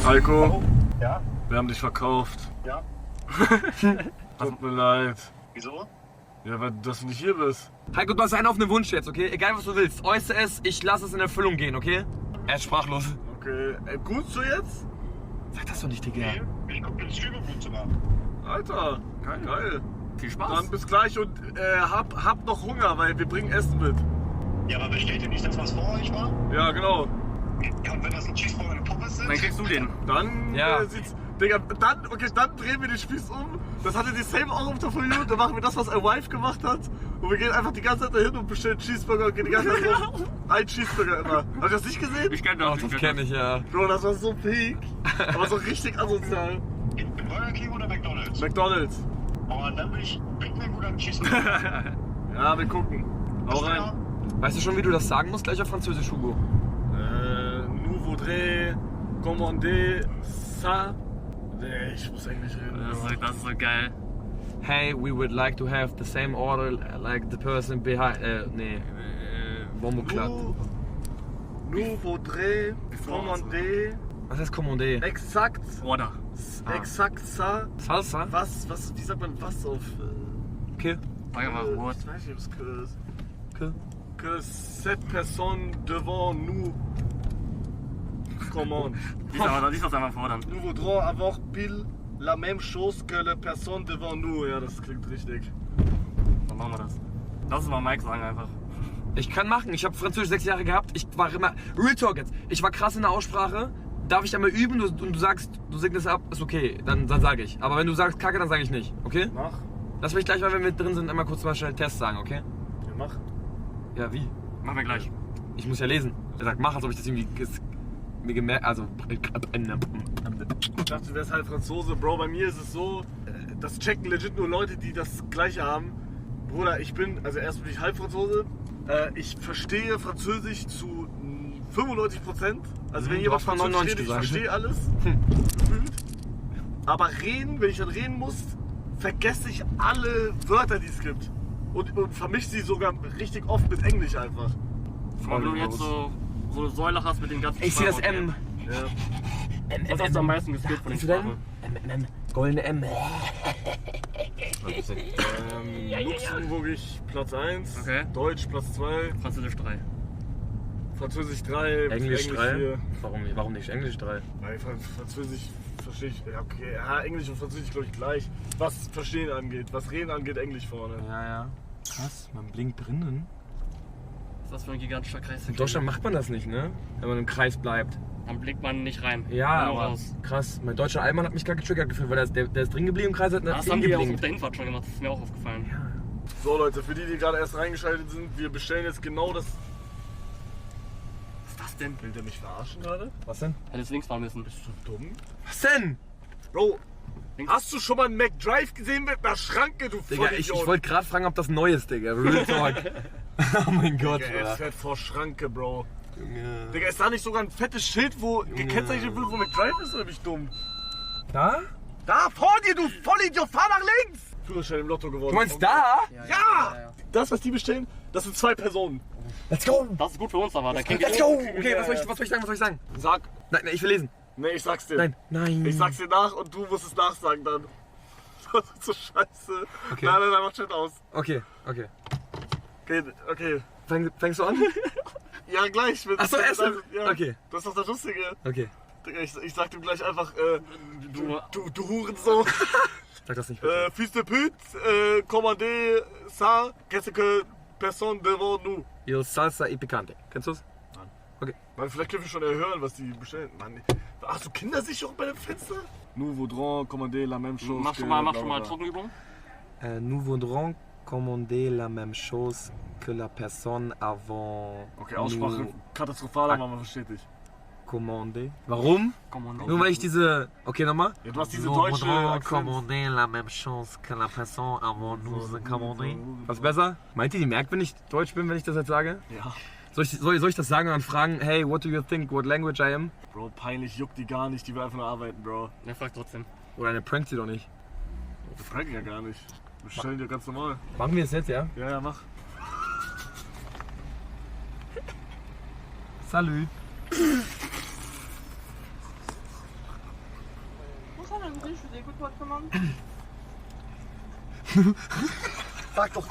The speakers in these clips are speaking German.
Heiko, Hallo? Ja? wir haben dich verkauft. Ja? Tut mir leid. Wieso? Ja, weil du nicht hier bist. Heiko, du hast einen offenen Wunsch jetzt, okay? Egal was du willst. Äußere es, ich lasse es in Erfüllung gehen, okay? Er ist sprachlos. Okay, gut so jetzt? Sag das doch nicht, Digga. Nee, ich gucke ins Stream im Wohnzimmer. Alter, geil. Viel Spaß. Dann bis gleich und hab noch Hunger, weil wir bringen Essen mit. Ja, aber bestellt ihr nicht das, was vor euch war? Ja, genau. Ja, und wenn das ein Cheeseburger und eine Pommes sind? Dann kriegst du den. Dann Ja. sieht's... Digga, dann drehen wir den Spieß um. Das hatte die Same auch auf der For You. Dann machen wir das, was ein Wife gemacht hat. Und wir gehen einfach die ganze Zeit dahin und bestellen Cheeseburger und gehen die ganze Zeit rum. Ein Cheeseburger immer. Hast du das nicht gesehen? Ich kenn das, das kenne ich, ja. Bro, das war so peak. Aber so richtig asozial. In Burger King oder McDonalds? McDonalds. Oh, dann will ich Big Mac oder einen Cheeseburger. Ja, wir gucken. Hau rein. Weißt du schon, wie du das sagen musst? Gleich auf Französisch, Hugo. Nous voudrais commander ça. Nee, ich muss Englisch reden. Das ist so geil. Hey, we would like to have the same order like the person behind... Bomboclat. Nous voudrais commander Was heißt commandé? exakt Order. exakt ça. Salsa? Was, wie sagt man was auf... Okay. Sag mal, what? Ich weiß nicht, ob es Okay. que cette personne devant nous commande. Lies das einmal vor dann. Nous voudrons avoir pile la même chose que la personne devant nous. Ja, das klingt richtig. Dann machen wir das. Lass es mal Mike sagen einfach. Ich kann machen. Ich habe Französisch 6 Jahre gehabt. Ich war immer... Real Talk jetzt. Ich war krass in der Aussprache. Darf ich einmal üben und du sagst, du segnest ab, ist okay. Dann sage ich. Aber wenn du sagst Kacke, dann sage ich nicht. Okay? Mach. Lass mich gleich mal, wenn wir drin sind, einmal kurz mal schnell Test sagen, okay? Ja, mach. Ja, wie? Machen wir gleich. Ich muss ja lesen. Er sagt, mach, als ob ich das irgendwie mir gemerkt... Also... Ich dachte, du wärst halt Franzose. Bro, bei mir ist es so, das checken legit nur Leute, die das Gleiche haben. Bruder, also erst bin ich halb Franzose. Ich verstehe Französisch zu 95%. Also wenn Du jemand hast mal Französisch 99 redet, ich gesagt. verstehe alles. Gefühlt. Aber reden, wenn ich dann reden muss, vergesse ich alle Wörter, die es gibt. Und vermische sie sogar richtig oft mit Englisch einfach. Wenn du jetzt so eine Säule hast mit den ganzen Ich sehe das Sprachen, M. Ja. okay. Was hast du am meisten gespielt von den Siehst du denn? Sprachen? M. Goldene M. Luxemburgisch Platz 1, Okay. Deutsch Platz 2, Französisch 3. Französisch 3, Englisch 3? 4. Warum nicht Englisch 3? Weil Französisch verstehe ich, ja, okay, ja, Englisch und Französisch glaube ich gleich. Was Verstehen angeht, was Reden angeht, Englisch vorne. Ja. Krass, man blinkt drinnen. Was ist das für ein gigantischer Kreis? In Deutschland macht man das nicht, ne? Wenn man im Kreis bleibt. Dann blickt man nicht rein. Ja, Nur aber raus. krass. Mein deutscher Allmann hat mich gerade getriggert gefühlt, weil der ist drin geblieben im Kreis, hat Das haben nicht die auch auf geblinkt. der Hinfahrt schon gemacht, das ist mir auch aufgefallen. So Leute, für die, die gerade erst reingeschaltet sind, wir bestellen jetzt genau das... Was ist das denn? Will der mich verarschen gerade? Was denn? Hättest links fahren müssen. Bist du dumm? Was denn? Bro, Links. hast du schon mal einen McDrive gesehen mit einer Schranke, du Digga, ich Vollidiot? wollte gerade fragen, ob das neu ist, Digga. Real Talk. Oh mein Gott, Digga, er Bruder. fährt vor Schranke, Bro. Junge. Digga, ist da nicht sogar ein fettes Schild, wo gekennzeichnet wird, wo McDrive ist, oder bin ich dumm? Da? Da, vor dir, du Vollidiot, fahr nach links! Führerschein im Lotto geworden. Du meinst da? Ja! Das, was die bestellen, das sind 2 Personen. Let's go! Das ist gut für uns, aber dann kriegen Let's wir. go! Okay, was soll ich sagen? Sag. Nein, ich will lesen. Nee, ich sag's dir. Nein. Ich sag's dir nach und du musst es nachsagen dann. Das ist so scheiße. Okay. Nein, mach Chat aus. Okay. Okay. Fängst du an? Ja, gleich. Ach so, erst. Ja. Okay. Das ist doch das Lustige. Okay. Digga, ich sag ihm gleich einfach, du Hurensohn. Sag das nicht. Fils de pute, commandez ça, qu'est-ce que personne devant nous. Il salsa y picante. Kennst du's? Mann, vielleicht können wir schon hören, was die bestellen. Mann, hast du Kindersicherung bei dem Fenster? Nous voudrons commander la même chose. Mach schon mal Trockenübung. Nous voudrons commander la même chose que la personne avant. Okay, Aussprache katastrophal, aber man versteht dich. Commandé. Warum? Kommando. Nur weil ich diese. Okay, nochmal. Ja, du hast diese Nous deutsche voudrons Akzent. commander la même chose que la personne avant nous commander. Was besser? Meint ihr, die merkt, wenn ich Deutsch bin, wenn ich das jetzt sage? Ja. Soll ich das sagen und dann fragen, hey, what do you think, what language I am? Bro, peinlich, juckt die gar nicht, die will einfach nur arbeiten, Bro. Ja, frag trotzdem. Oder eine prankt sie doch nicht. Wir pranken ja gar nicht. Wir stellen dir ganz normal. Machen wir es jetzt, ja? Ja, mach. Salut. ça, je vous écoute votre commande. Sag doch.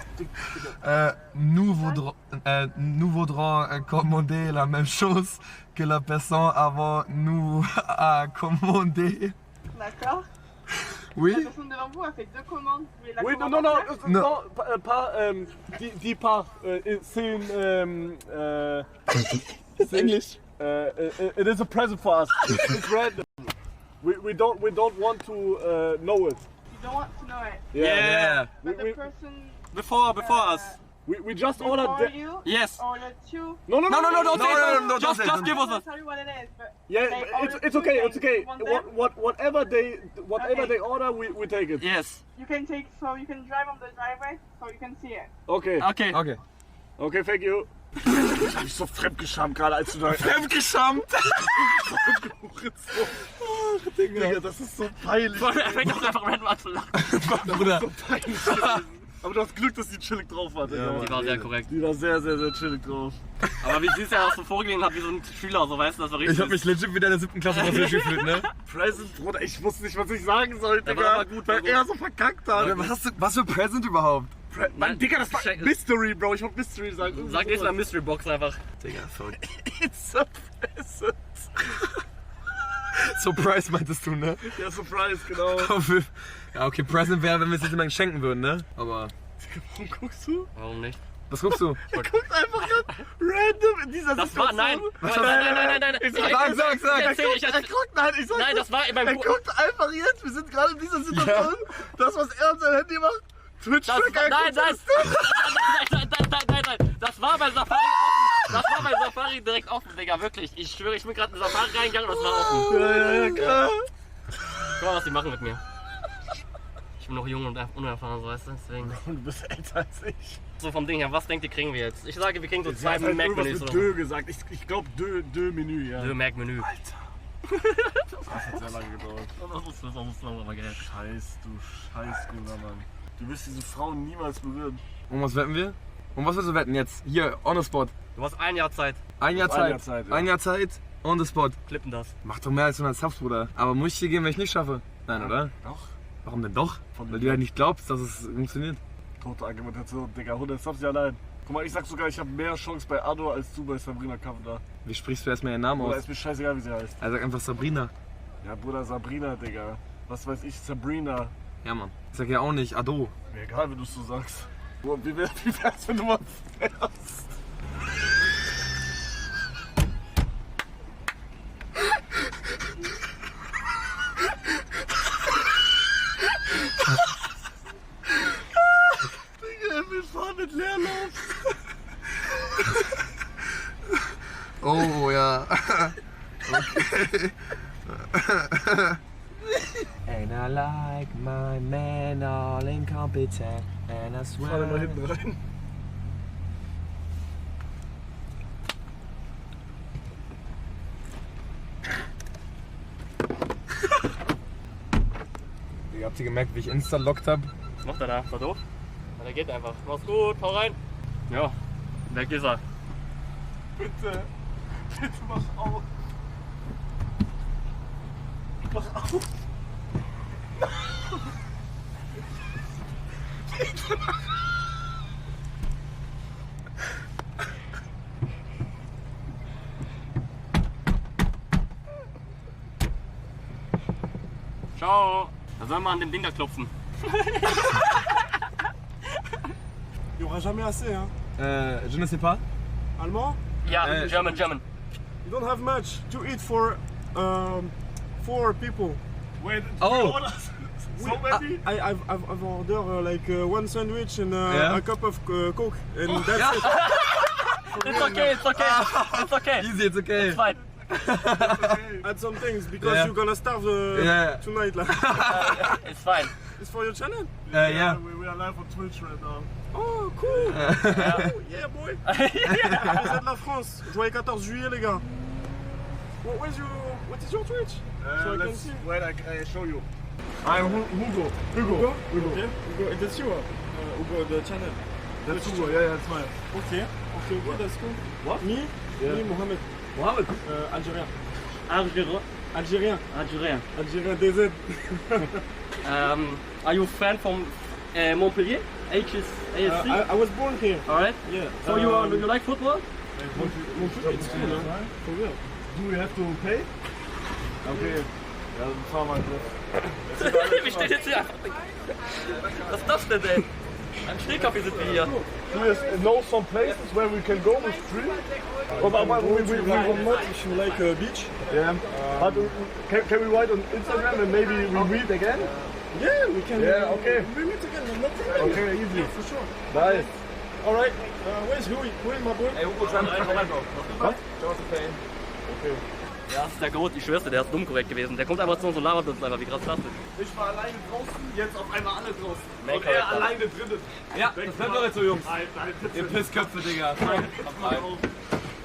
Nous voudrons commander la même chose que la personne avant nous a commandé. D'accord. Oui. La personne devant vous a fait 2 commandes. Vous voulez la Oui, commande non, entière? non, pas, die Paar, c'est English. It is a present for us. It's random. We don't want to know it. You don't want to know it. Yeah. But the We- person Before us. We just ordered. before you Yes. ordered 2. No, No, don't say it. no, Just give us I'll a. tell you what it is, but Yeah, they ordered it's 2 okay. things. It's okay. You want them? Whatever they Okay. order, we take it. Yes. You can take, so you can drive on the driveway, so you can see it. Okay. Okay. Okay. Okay, thank you. Ich hab mich so fremdgeschämt gerade, als du da. Fremdgeschammt! Digga, das ist so peinlich. Er fängt auch einfach random an zu lachen. Bruder. So peinlich. Aber du hast Glück, dass die chillig drauf war. Digga. Die war sehr korrekt. Die war sehr, sehr, sehr chillig drauf. Aber wie sie es ja auch so vorgelegen hat, wie so ein Schüler, so weißt du, das war richtig. Ich hab mich legit wieder in der 7. Klasse französisch gefühlt, ne? Present, Bruder, ich wusste nicht, was ich sagen soll, Der Digga. war aber gut, war weil gut. er so verkackt hat. Was für Present überhaupt? Mann, Digga, das war Check- Mystery, Bro. Ich wollte Mystery sagen. Sag jetzt mal Mystery Box einfach. Digga, verrückt. It's a present. Surprise meintest du, ne? Ja, Surprise, genau. Ja, okay, Present wäre, wenn wir es jetzt jemandem schenken würden, ne? Aber. Warum guckst du? Warum nicht? Was guckst du? Er guckt einfach ganz random in dieser Das war, nein. Nein. Sag. Nein, das war beim Er guckt einfach jetzt, wir sind gerade in dieser Situation, das, was er an sein Handy macht, Twitch-Tracker. Nein. Das war bei Safari offen. Das war bei Safari direkt offen, Digga, wirklich. Ich schwöre, ich bin gerade in Safari reingegangen und das war offen. Ja, klar. Guck mal, was die machen mit mir. Ich bin noch jung und unerfahren, so weißt du, deswegen. Und du bist älter als ich. So vom Ding her, was denkt ihr, kriegen wir jetzt? Ich sage, wir kriegen so Sie 2 hat halt irgendwas Mac-Menüs mit oder so. Dö gesagt. Ich glaube Dö-Menü, ja. Dö Mac-Menü. Das hat sehr lange gedauert. Das muss aber Geld. Scheiß, du Scheißguter Mann. Du wirst diese Frauen niemals berühren. Um was wetten wir? Um was willst du wetten jetzt? Hier, on the spot. Du hast 1 Jahr Zeit. Ein Jahr Auf ein Zeit. Jahr Zeit, ja. Ein Jahr Zeit, on the spot. Klippen das. Mach doch mehr als 100 Subs, Bruder. Aber muss ich dir geben, wenn ich nicht schaffe? Nein, oder? Doch. Warum denn doch? Von Weil du ja nicht glaubst, dass es funktioniert. Tote Argumentation, Digga. 100 Subs, ja, nein. Guck mal, ich sag sogar, ich habe mehr Chance bei Ado als du bei Sabrina Carpenter. Wie sprichst du erstmal ihren Namen Oder aus? ist mir scheißegal, wie sie heißt. Er sagt einfach Sabrina. Ja, Bruder, Sabrina, Digga. Was weiß ich, Sabrina. Ja, Mann. Ich sag ja auch nicht Ado. Mir egal, wie du es so sagst. Boah, wie wär's, wenn du mal fährst? Digga, wir fahren mit Leerlauf. Oh, ja. Okay. And I like my man all incompetent. And I Fahr da mal hinten rein. Ihr habt ihr gemerkt, wie ich Insta lockt hab? Was macht er da? Ist er doof? Ja, der geht einfach. Mach's gut, hau rein. Ja, weg ist er. Bitte. Bitte mach auf. Mach auf. Ciao. Da sollen wir an dem Ding da klopfen. Il n'y aura jamais assez, hein. Je ne sais pas. Allemand? Ja, German. You don't have much to eat for 4 people. Wait, Oh. So many? I've ordered like 1 sandwich and Yeah. a cup of Coke, and that's it. It's okay. It's okay. Easy, it's okay. It's fine. Add some things because Yeah. you're gonna starve Yeah. tonight. Like. It's fine. It's for your channel? Yeah. We are live on Twitch right now. Oh, cool! Yeah, boy! Vous êtes de la France. Joyeux 14 juillet, les gars. What is your Twitch? So I can see. Wait, I show you. I'm Hugo. Hugo? Okay. Hugo, that's you, Hugo, the channel. That's Hugo, yeah, that's mine. Okay, that's cool. What? Me? Yeah. Me, Mohamed. Mohammed. Algérien. Algérien. Algérien. Algérien. Algérien DZ. Are you a fan from Montpellier? ASC? I was born here. Alright. Yeah. So you like football? It's cool, huh? For real. Do we have to pay? Okay. Ja, dann fahren wir jetzt. Wir stehen jetzt hier einfach. Was ist das denn, ey? Ein Stehkaffee sind wir hier. Do you know some places where we can go with free? We will not if you like beach. Yeah. But can we write on Instagram and maybe we meet again? Yeah, we can. Yeah, okay. We meet again, no problem. Okay, easy. For sure. Nice. Alright, where's Louis? Where is my boy? Ey, Hugo, schreib einfach rein. Was? Okay. Ja, das ist der Goat, ich schwör's dir, der ist dumm korrekt gewesen. Der kommt einfach zu uns und labert uns einfach, wie krass das ist. Ich war alleine draußen, jetzt auf einmal alle draußen. Nee, Und korrekt, er alleine drinnen. Ja, das bleibt doch jetzt so, Jungs. Nein, Ihr Pissköpfe, Digga.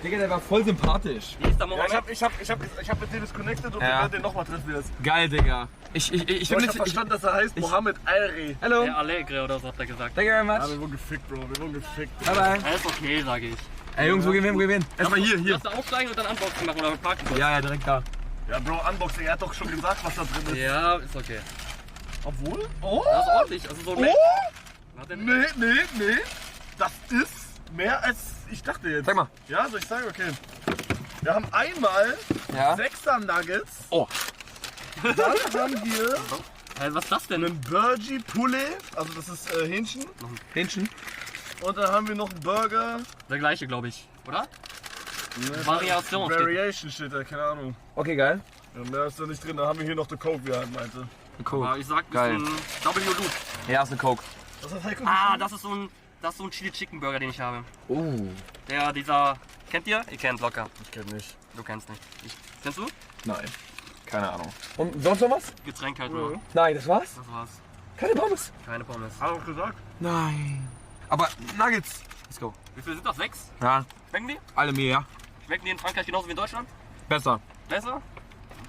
Digga, der war voll sympathisch. Wie ist der Ja, Mohammed? ich hab mit dem disconnected und Ja. wir werden den nochmal treffen jetzt. Geil, Digga. Ich Ich hab verstanden, dass er heißt Mohammed Alri. Hallo. Der Allegre oder so hat er gesagt. Thank you very Ja, much. wir wurden gefickt, Bro. Wir wurden gefickt. Bye bye. Er ist okay, sage ich. Ey, Jungs, wo gehen wir hin? Wo gehen wir hin? Erstmal hier. Lass da aufsteigen und dann Unboxing machen oder mit Parken. Ja, ja, direkt da. Ja, Bro, Unboxing, er hat doch schon gesagt, was da drin ist. Ja, ist okay. Obwohl? Oh! Das ist ordentlich, also so ein Oh! Nee. Das ist mehr als ich dachte jetzt. Sag mal. Ja, soll ich sagen? Okay. Wir haben einmal Ja. 6er Nuggets. Oh. Dann haben wir Was ist das denn? einen Burgie Poulet. Also das ist Hähnchen. Hähnchen. Und dann haben wir noch einen Burger. Der gleiche, glaube ich, oder? Variation steht. Variation steht da, keine Ahnung. Okay, geil. Ja, mehr ist da nicht drin. Da haben wir hier noch den Coke, wie er halt meinte. Aber Coke. ich sag, das Geil. ist ein W-Loop. Ja, ist eine Coke. Was hat Heiko Ah, das ist so ein Chili Chicken Burger, den ich habe. Oh. Dieser, kennt ihr? Ihr kennt locker. Ich kenn nicht. Du kennst nicht. Kennst du? Nein. Keine Ahnung. Und sonst noch was? Getränk halt nur. Nein, das war's? Das war's. Keine Pommes? Keine Pommes. Hat er auch gesagt? Nein. Aber Nuggets. Let's go. Wie viele sind das? 6? Ja, Schmecken die? alle mir, ja. Schmecken die in Frankreich genauso wie in Deutschland? Besser. Besser?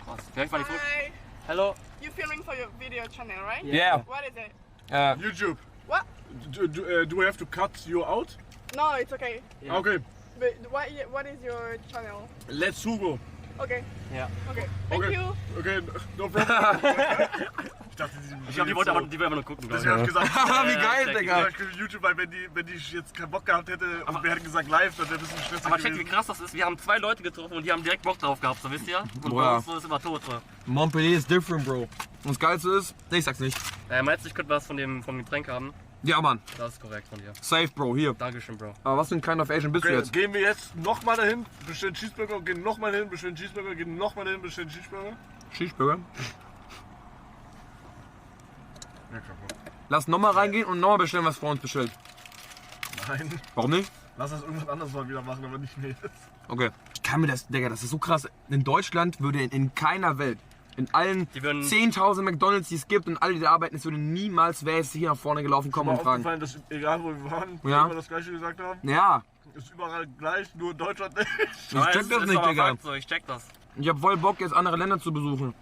Krass. Vielleicht war die frisch. Hi. Hallo. You filming for your video channel, right? Yeah. What is it? YouTube. What? Do we have to cut you out? No, it's okay. Yeah. Okay. But what is your channel? Let's Hugo. Okay. Ja. Okay. Thank Okay. you. Okay, no problem. Ich dachte, Ich glaube, die wollte aber nur gucken. Deswegen hab ich gesagt, Wie Ja, geil, check. Digga. ich will YouTube, weil wenn die jetzt keinen Bock gehabt hätte und wir hätten gesagt live, dann wäre das ein bisschen stressig Aber check, wie gewesen. krass das ist. Wir haben 2 Leute getroffen und die haben direkt Bock drauf gehabt, so wisst ihr? Und Boah. bei uns so ist immer tot. So. Montpellier ist different, Bro. Und das Geilste ist, nee, ich sag's nicht. Meinst du, ich könnte was vom Getränk haben? Ja, Mann. Das ist korrekt von dir. Safe, Bro. Hier. Dankeschön, Bro. Aber was für ein Kind of Asian bist du Okay, jetzt? gehen wir jetzt nochmal dahin, bestellen Cheeseburger, gehen nochmal hin, bestellen Cheeseburger, gehen nochmal dahin, bestellen Cheeseburger. Cheeseburger. Ja, klar. Lass nochmal reingehen und nochmal bestellen, was vor uns bestellt. Nein, Warum nicht? lass das irgendwann anders mal wieder machen, aber nicht mehr jetzt. Okay. Ich kann mir das, Digga, das ist so krass. In Deutschland würde in keiner Welt, in allen Die würden- 10.000 McDonalds, die es gibt und alle, die da arbeiten, es würde niemals, wer ist hier nach vorne gelaufen, kommen Mir und fragen. aufgefallen, dass egal wo wir waren, Ja. immer das gleiche gesagt haben. Ja, Ist überall gleich, nur in Deutschland nicht. ich check das ist nicht, aber Digga. Fakt so, ich check das. Ich hab voll Bock, jetzt andere Länder zu besuchen.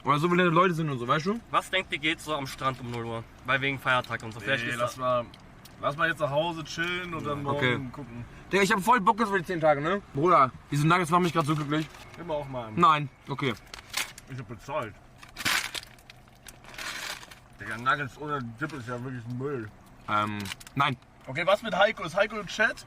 Weil so viele Leute sind und so, weißt du? Was denkt ihr geht so am Strand um 0 Uhr? Weil wegen Feiertag und so. Vielleicht Nee, ist lass mal jetzt nach Hause chillen und dann morgen Okay. gucken. Digga, ich hab voll Bock jetzt für die 10 Tage, ne? Bruder, diese Nuggets machen mich gerade so glücklich. Immer auch mal. Nein, okay. Ich hab bezahlt. Digga, Nuggets ohne Dip ist ja wirklich Müll. Nein. Okay, was mit Heiko? Ist Heiko im Chat?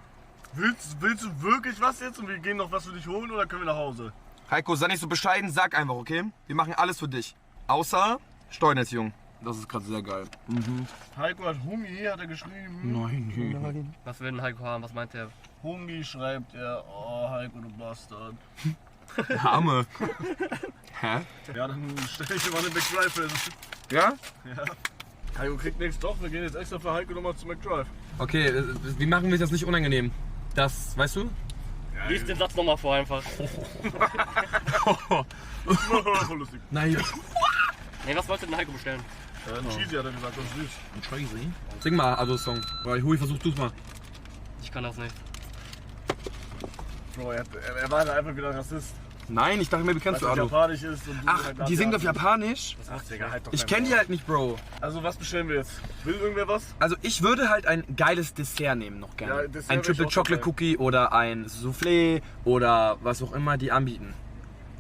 Willst du wirklich was jetzt und wir gehen noch was für dich holen oder können wir nach Hause? Heiko, sei nicht so bescheiden, sag einfach, okay? Wir machen alles für dich. Außer Steuererziehung. Das ist gerade sehr geil. Heiko hat Hungi, hat er geschrieben. Nein. Was will denn Heiko haben? Was meint er? Hungi schreibt er. Oh, Heiko, du Bastard. Arme. Hä? Ja, dann stell ich dir mal eine McDrive hin. Ja? Heiko kriegt nichts, doch. Wir gehen jetzt extra für Heiko nochmal zu McDrive. Okay, wie machen wir das nicht unangenehm? Das, weißt du? Lies den Satz nochmal vor einfach. Lustig. Nein. Nee, was wolltest du denn Heiko bestellen? Ein Cheesy hat er gesagt, das ist süß. Crazy. Sing mal, also Song. Weil Hui, versuch du's mal. Ich kann das nicht. Bro, er war halt einfach wieder Rassist. Nein, ich dachte mir, wie Weil kennst du er Ado? Japanisch ist und du Ach, halt die singt auf Asiatisch. Japanisch? Ach, Digga, halt doch Ich dein kenn die Maul. halt nicht, Bro. Also, was bestellen wir jetzt? Will irgendwer was? Also ich würde halt ein geiles Dessert nehmen noch gerne. Ja, Dessert ein wäre ich Triple auch Chocolate dabei. Cookie oder ein Soufflé oder was auch immer die anbieten.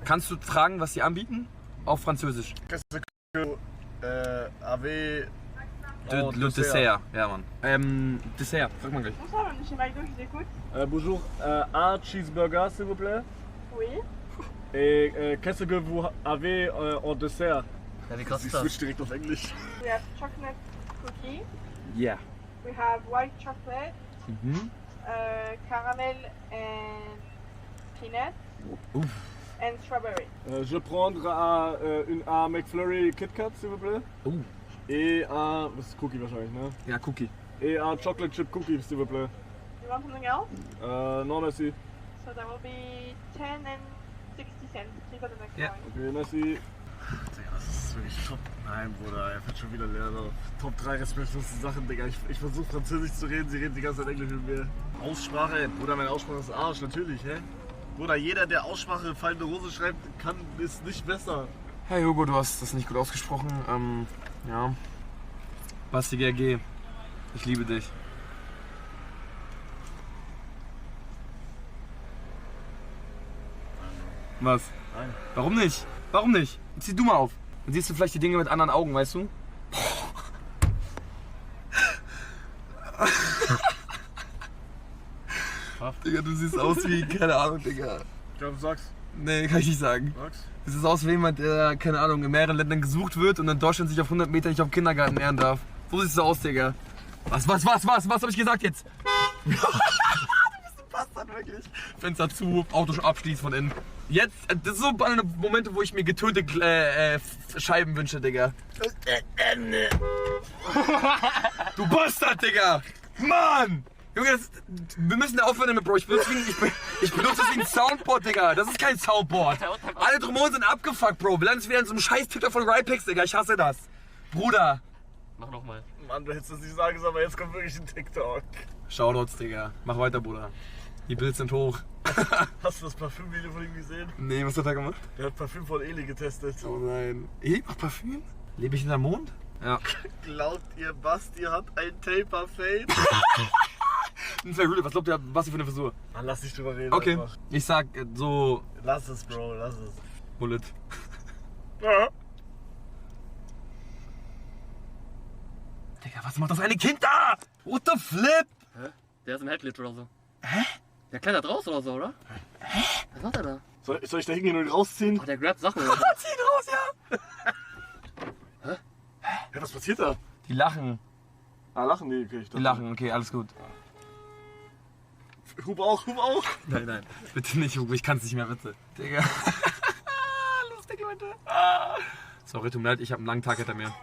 Kannst du fragen, was sie anbieten? Auf Französisch. Avec... Le Dessert. Ja, Mann. Dessert, sag mal gleich. Bonsoir, bienvenue chez McDo, je vous écoute. Bonjour, un cheeseburger s'il vous plaît. Oui. Et qu'est-ce que vous avez en dessert? Ja, wie Ich kostet das? switch direkt auf Englisch. We have chocolate cookie. Yeah. We have white chocolate, Mhm. caramel and peanut, Ouf. and strawberry. Je prendre un McFlurry Kit Kat s'il vous plaît. Oh. Et un... Das ist Cookie wahrscheinlich, ne? Ja, Cookie. Et un chocolate chip cookie s'il vous plaît. You want something else? Non merci. So that will be 10 and 60 cents. Please got the next Yeah. one. Okay, merci. Digga, das ist wirklich top. Nein, Bruder, er wird schon wieder lernen. Top 3 respektlose Sachen, Digga. Ich versuche Französisch zu reden, sie reden die ganze Zeit Englisch mit mir. Aussprache, Bruder, meine Aussprache ist Arsch, natürlich, hä? Bruder, jeder, der Aussprache fallende Hose schreibt, kann es nicht besser. Hey Hugo, du hast das nicht gut ausgesprochen. Ja. Basti GRG, ich liebe dich. Was? Nein. Warum nicht? Warum nicht? Zieh du mal auf. Dann siehst du vielleicht die Dinge mit anderen Augen, weißt du? Digga, du siehst aus wie, keine Ahnung, Digga. Ich glaube, du sagst. Nee, kann ich nicht sagen. Sagst? Du siehst aus wie jemand, der, keine Ahnung, in mehreren Ländern gesucht wird und in Deutschland sich auf 100 Meter nicht auf den Kindergarten ernähren darf. So siehst du aus, Digga. Was hab ich gesagt jetzt? Du bist ein Bastard, wirklich. Fenster zu, Auto abschließt von innen. Jetzt, das ist so eine Momente, wo ich mir getönte Scheiben wünsche, Digga. Du Bastard, Digga! Mann! Junge, wir müssen da aufhören damit, Bro. Ich benutze das wie ein Soundboard, Digga. Das ist kein Soundboard. Alle drumherum sind abgefuckt, Bro. Wir landen jetzt wieder in so einem scheiß TikTok von Rypex, Digga. Ich hasse das. Bruder. Mach nochmal. Mann, du hättest das nicht sagen sollen, aber jetzt kommt wirklich ein TikTok. Shoutouts, Digga. Mach weiter, Bruder. Die Bilder sind hoch. Hast du das Parfüm-Video von ihm gesehen? Nee, was hat er gemacht? Der hat Parfüm von Eli getestet. Oh nein. Ich mach Parfüm? Lebe ich in der Mond? Ja. Glaubt ihr, Basti hat ein Taper-Fade? Was glaubt ihr, was für eine Frisur? Mann, lass dich drüber reden. Okay. Einfach. Ich sag so. Lass es, Bro, lass es. Bullet. Ja. Digga, was macht das eine Kind da? What the flip? Hä? Der ist im Headlit oder so. Hä? Der klettert raus oder so, oder? Hä? Was macht er da? Soll ich da hingehen und ihn rausziehen? Oh, der grabt Sachen oder so. Zieh ihn raus, ja. Ja, was passiert da? Die lachen. Ah, lachen die? Okay, ich Die lachen, okay, alles gut. Hub auch, Hub auch. Nein. Bitte nicht, Hugo, ich kann's nicht mehr, bitte. Digga. Lustig, Leute. Sorry, tut mir leid, ich hab einen langen Tag hinter mir.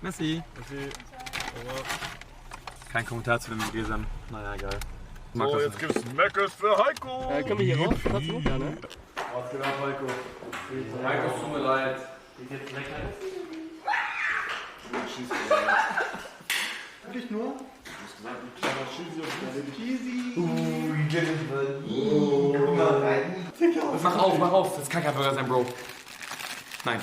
Messi. Okay. Kein Kommentar zu den Gläsern. Naja, egal. Ich mag So, das jetzt nicht. gibt's Meckes für Heiko. Können wir hier raus? Kannst du? Ja, ne? Was geht ab, Heiko? Heiko, es tut mir leid. Wirklich nur? Mach auf, das kann kein Burger sein, Bro. Nein.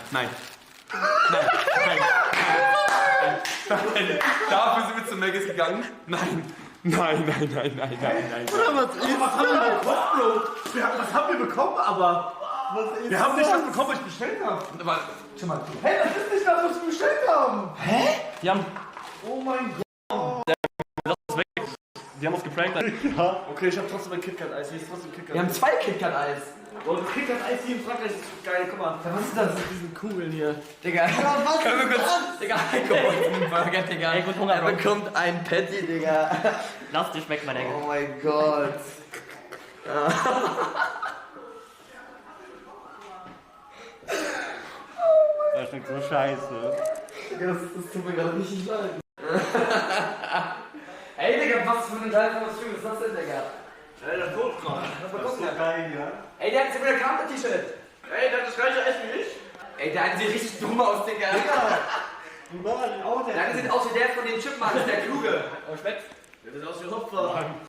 Dafür sind wir zu Maggis gegangen? Nein. Was haben wir bekommen, aber? Wir haben nicht das bekommen, was ich bestellt habe. Aber, schau mal. Hey, das ist nicht das, was wir bestellt haben. Die haben, Oh mein Gott. die haben uns geprankt. Ja, okay, ich habe trotzdem ein KitKat-Eis. Hier ist trotzdem KitKat-Eis. Wir haben 2 KitKat-Eis. Oh, das KitKat-Eis hier in Frankreich ist geil. Guck mal. Was ist das? Diese Kugeln hier. Digga. was Können wir kurz... Digga, Heiko bekommt einen Burger, Digga. Ey, gut Hunger, Er Bro. bekommt ein Patty, Digga. Lass dir schmecken, mein Engel. Oh mein Gott. Das schmeckt so scheiße. Digga, das tut mir gerade richtig leid. Ey, Digga, was für ein geiles Kostüm ist das denn, Digga? Ey, der Todkrank. Das ist doch geil, ja. Ey, der hat jetzt wieder Karte-T-Shirt. Ey, das ist gleiche Eis wie ich. Ey, der eine sieht richtig dumm aus, Digga. Der eine sieht aus wie der von den Chipmunks, der Kluge. Oh, schmeckt's? Der sieht aus wie Hopfer.